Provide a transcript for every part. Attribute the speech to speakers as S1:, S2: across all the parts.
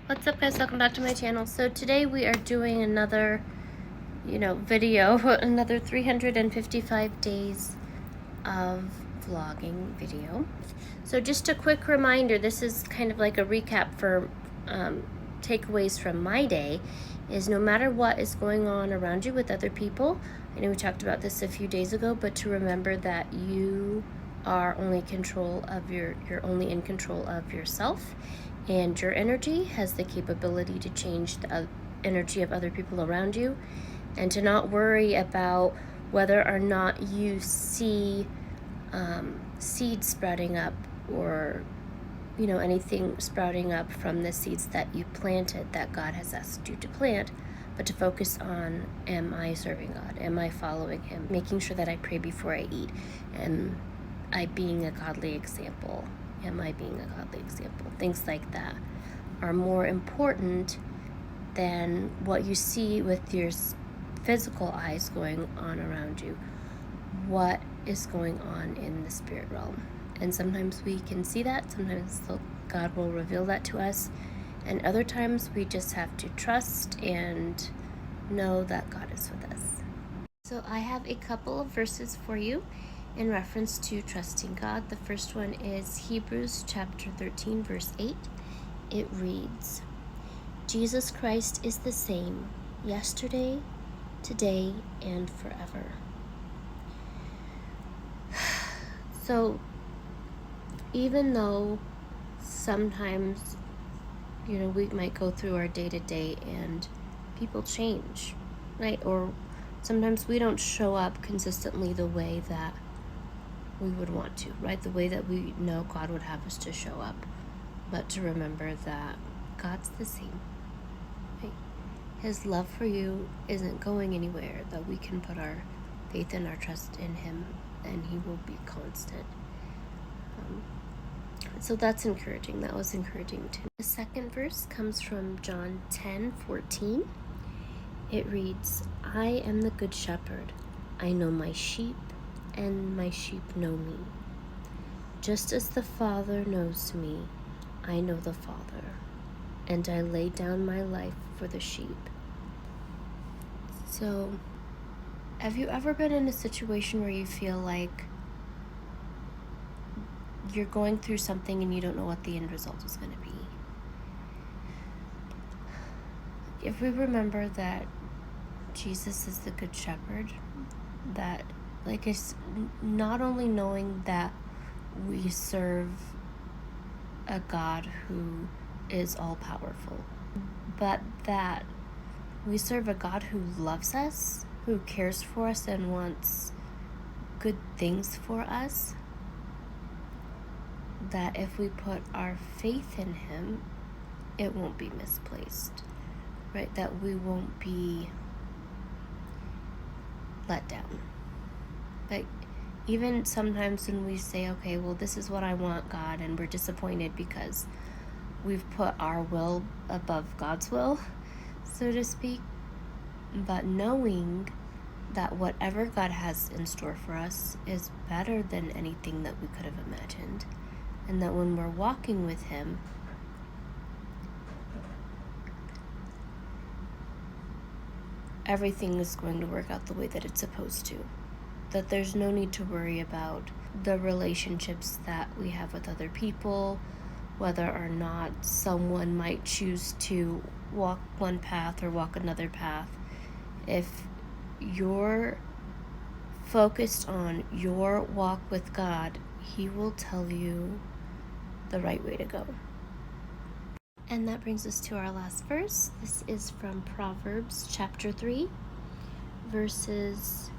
S1: What's up, guys? Welcome back to my channel. So today we are doing another video, another 355 days of vlogging video. So just a quick reminder, this is kind of like a recap for takeaways from my day, is no matter what is going on around you with other people, I know we talked about this a few days ago, but to remember that you are only you're only in control of yourself, and your energy has the capability to change the energy of other people around you, and to not worry about whether or not you see seeds sprouting up, or anything sprouting up from the seeds that you planted that God has asked you to plant, but to focus on, am I serving God? Am I following Him? Making sure that I pray before I eat. Am I being a godly example? Am I being a godly example? Things like that are more important than what you see with your physical eyes going on around you. What is going on in the spirit realm? And sometimes we can see that, sometimes God will reveal that to us, and other times we just have to trust and know that God is with us. So I have a couple of verses for you in reference to trusting God. The first one is Hebrews chapter 13, verse 8. It reads, "Jesus Christ is the same yesterday, today, and forever." So even though sometimes, we might go through our day-to-day and people change, right? Or sometimes we don't show up consistently the way that we would want to, right? The way that we know God would have us to show up. But to remember that God's the same, right? His love for you isn't going anywhere, that we can put our faith and our trust in Him, and He will be constant. So that's encouraging. That was encouraging too. The second verse comes from John 10:14. It reads, "I am the good shepherd. I know my sheep, and my sheep know me. Just as the Father knows me, I know the Father, and I lay down my life for the sheep." So, have you ever been in a situation where you feel like you're going through something and you don't know what the end result is going to be? If we remember that Jesus is the good shepherd, that it's not only knowing that we serve a God who is all powerful, but that we serve a God who loves us, who cares for us and wants good things for us, that if we put our faith in Him, it won't be misplaced, right? That we won't be let down. Like, even sometimes when we say, okay, well, this is what I want, God, and we're disappointed because we've put our will above God's will, so to speak, but knowing that whatever God has in store for us is better than anything that we could have imagined, and that when we're walking with Him, everything is going to work out the way that it's supposed to. That there's no need to worry about the relationships that we have with other people, whether or not someone might choose to walk one path or walk another path. If you're focused on your walk with God, He will tell you the right way to go. And that brings us to our last verse. This is from Proverbs chapter 3, verses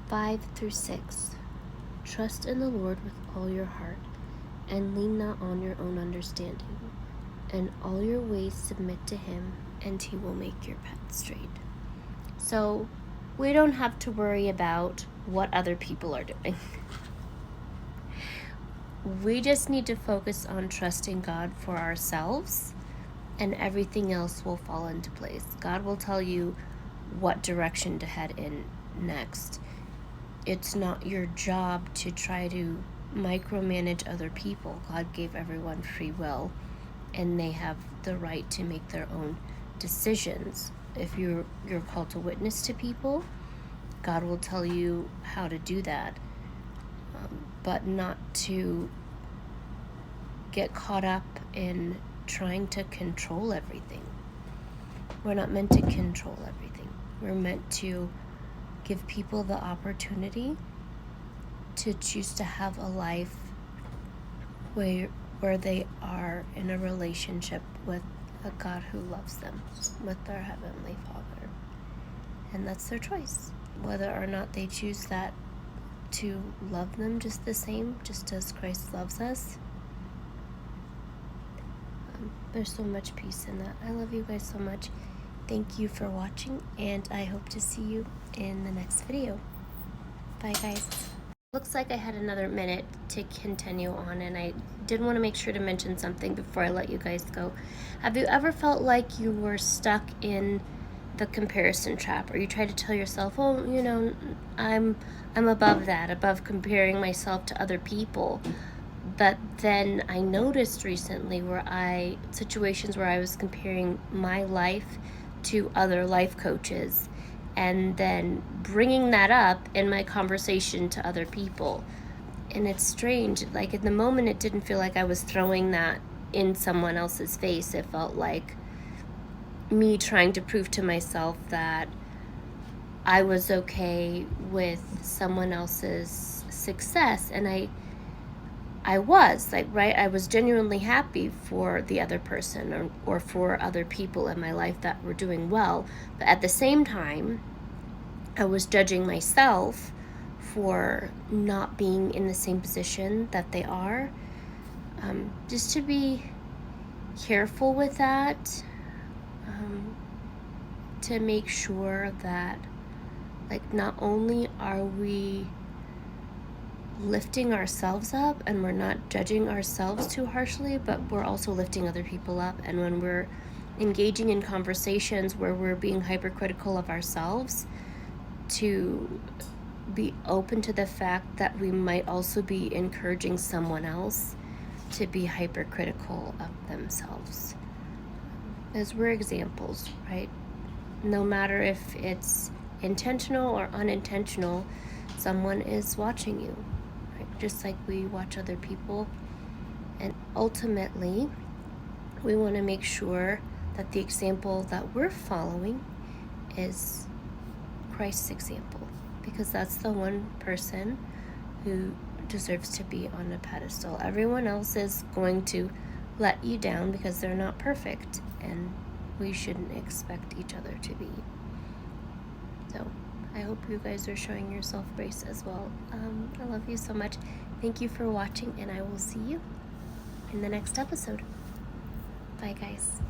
S1: 5 through 6. "Trust in the Lord with all your heart, and lean not on your own understanding. In all your ways submit to Him, and He will make your path straight." So we don't have to worry about what other people are doing. We just need to focus on trusting God for ourselves, and everything else will fall into place. God will tell you what direction to head in next. It's not your job to try to micromanage other people. God gave everyone free will, and they have the right to make their own decisions. If you're called to witness to people, God will tell you how to do that, but not to get caught up in trying to control everything. We're not meant to control everything. We're meant to give people the opportunity to choose to have a life where they are in a relationship with a God who loves them, with their Heavenly Father. And that's their choice. Whether or not they choose that to love them just the same, just as Christ loves us. There's so much peace in that. I love you guys so much. Thank you for watching, and I hope to see you in the next video. Bye, guys. Looks like I had another minute to continue on, and I did want to make sure to mention something before I let you guys go. Have you ever felt like you were stuck in the comparison trap, or you try to tell yourself, oh, you know, I'm above that, above comparing myself to other people? But then I noticed recently situations where I was comparing my life to other life coaches, and then bringing that up in my conversation to other people. And it's strange, like in the moment it didn't feel like I was throwing that in someone else's face. It felt like me trying to prove to myself that I was okay with someone else's success, and I was, like, right, I was genuinely happy for the other person or for other people in my life that were doing well. But at the same time, I was judging myself for not being in the same position that they are. Just to be careful with that, to make sure that, like, not only are we lifting ourselves up and we're not judging ourselves too harshly, but we're also lifting other people up. And when we're engaging in conversations where we're being hypercritical of ourselves, to be open to the fact that we might also be encouraging someone else to be hypercritical of themselves. As we're examples, right? No matter if it's intentional or unintentional, someone is watching you. Just like we watch other people. And ultimately, we want to make sure that the example that we're following is Christ's example, because that's the one person who deserves to be on a pedestal. Everyone else is going to let you down because they're not perfect, and we shouldn't expect each other to be. So I hope you guys are showing yourself grace as well. I love you so much. Thank you for watching, and I will see you in the next episode. Bye, guys.